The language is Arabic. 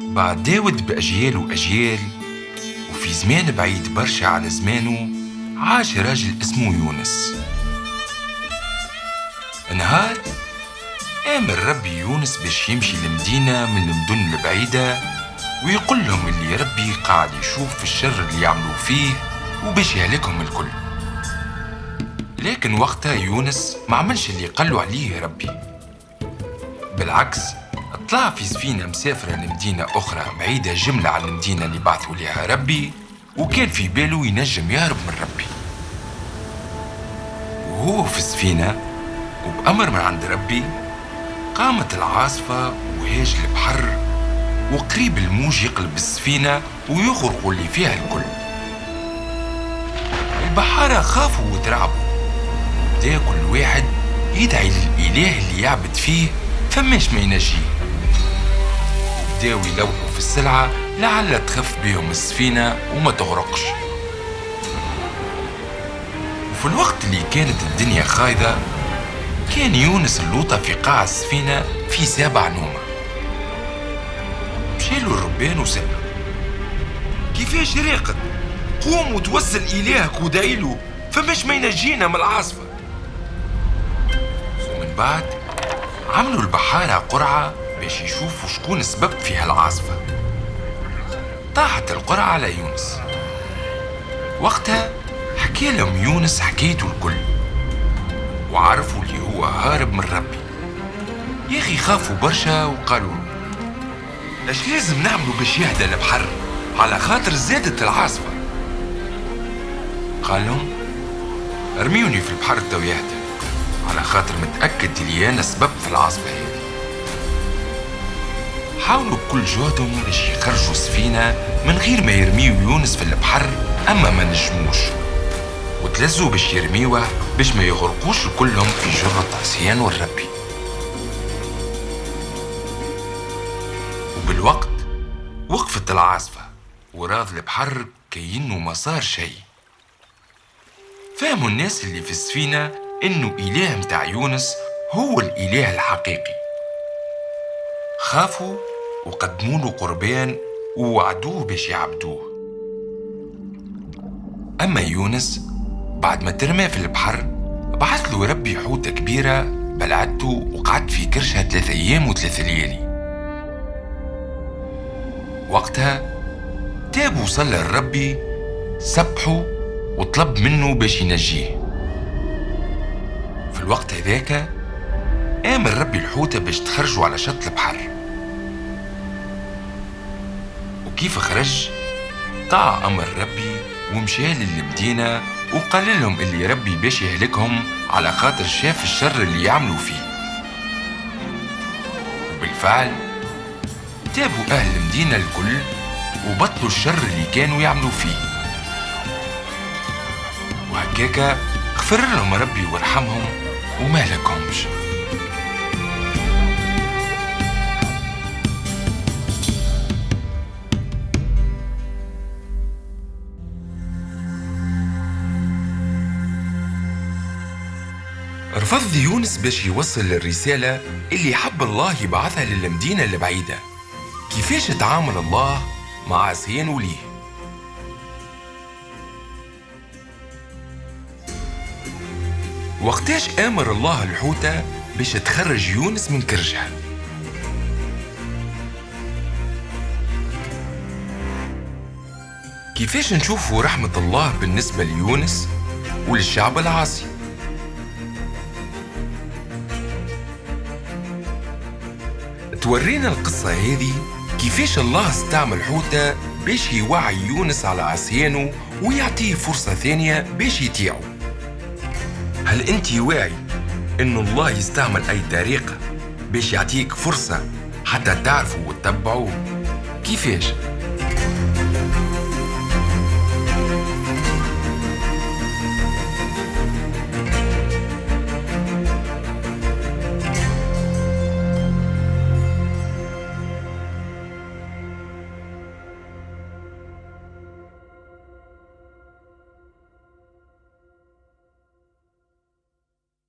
بعد داود بأجيال وأجيال، وفي زمان بعيد برشا على زمانه، عاش راجل اسمه يونس. نهار آمر ربي يونس باش يمشي لمدينة من المدن البعيدة، ويقول لهم اللي ربي قاعد يشوف في الشر اللي يعملوا فيه وباش يهلكهم الكل. لكن وقتها يونس ما عملش اللي قالوا عليه ربي، بالعكس طلع في سفينة مسافرة لمدينة أخرى بعيدة جملة عن المدينة اللي بعثوا لها ربي، وكان في باله ينجم يهرب من ربي. وهو في السفينة وبأمر من عند ربي قامت العاصفة وهاج البحر، وقريب الموج يقلب السفينة ويغرق اللي فيها الكل. البحارة خافوا وترعبوا، وبدا كل واحد يدعي للإله اللي يعبد فيه فماش ما ينجيه. وبداو يلوحوا في السلعة لعل تخف بيهم السفينة وما تغرقش. وفي الوقت اللي كانت الدنيا خايضة، كان يونس اللوطة في قاع السفينة في 7 نومة. مشيلوا الربان وسألوا: كيفاش راقد؟ قوم وتوسل إلهك ودعيله فماش ما ينجينا من العاصفة. ومن بعد عملوا البحارة قرعة باش يشوفوا شكون السبب في هالعاصفة. طاحت القرعة على يونس. وقتها حكى لهم يونس حكايته الكل، وعرفوا اللي هو هارب من ربي. يا أخي خافوا برشا وقالوا: اش لازم نعملوا باش يهدى البحر على خاطر زادت العاصفة؟ قال لهم: ارميوني في البحر تو يهدى، على خاطر متأكد اللي أنا سبب في العاصفة هذه. حاولوا بكل جهدهم باش يخرجوا السفينة من غير ما يرميوا يونس في البحر، أما ما نجموش، وتلزوا باش يرميوه باش ما يغرقوش كلهم في جرة عصيان والربي. وبالوقت وقفت العاصفة وراض البحر كأنه ما صار شيء. فهموا الناس اللي في السفينة إنه إله متاع يونس هو الإله الحقيقي. خافوا وقدموا له قربان ووعدوه باش يعبدوه. أما يونس بعد ما ترمى في البحر، بعث له ربي حوتة كبيرة بلعته وقعد في كرشها 3 أيام و3 ليالي. وقتها تاب وصلى الربي، سبحه وطلب منه باش ينجيه. في الوقت هذاك آمر ربي الحوتة باش تخرجوا على شط البحر. وكيف خرج طاع أمر ربي ومشى للمدينة، وقال لهم اللي ربي باش يهلكهم على خاطر شاف الشر اللي يعملوا فيه. وبالفعل تابوا أهل المدينة الكل وبطلوا الشر اللي كانوا يعملوا فيه، وهكاك غفر لهم ربي وارحمهم وما هلكهمش. رفض يونس باش يوصل الرسالة اللي حب الله يبعثها للمدينة البعيدة. كيفاش تعامل الله مع عصيانه ليه؟ وقتاش آمر الله الحوتة باش تخرج يونس من كرجها؟ كيفاش نشوفوا رحمة الله بالنسبة ليونس وللشعب العاصي؟ تورينا القصة هذه كيفاش الله استعمل حوتة باش يوعي يونس على عصيانه ويعطيه فرصة ثانية باش يطيعه. هل انت واعي انه الله يستعمل اي طريقة باش يعطيك فرصة حتى تعرفوا وتتبعوه؟ كيفاش؟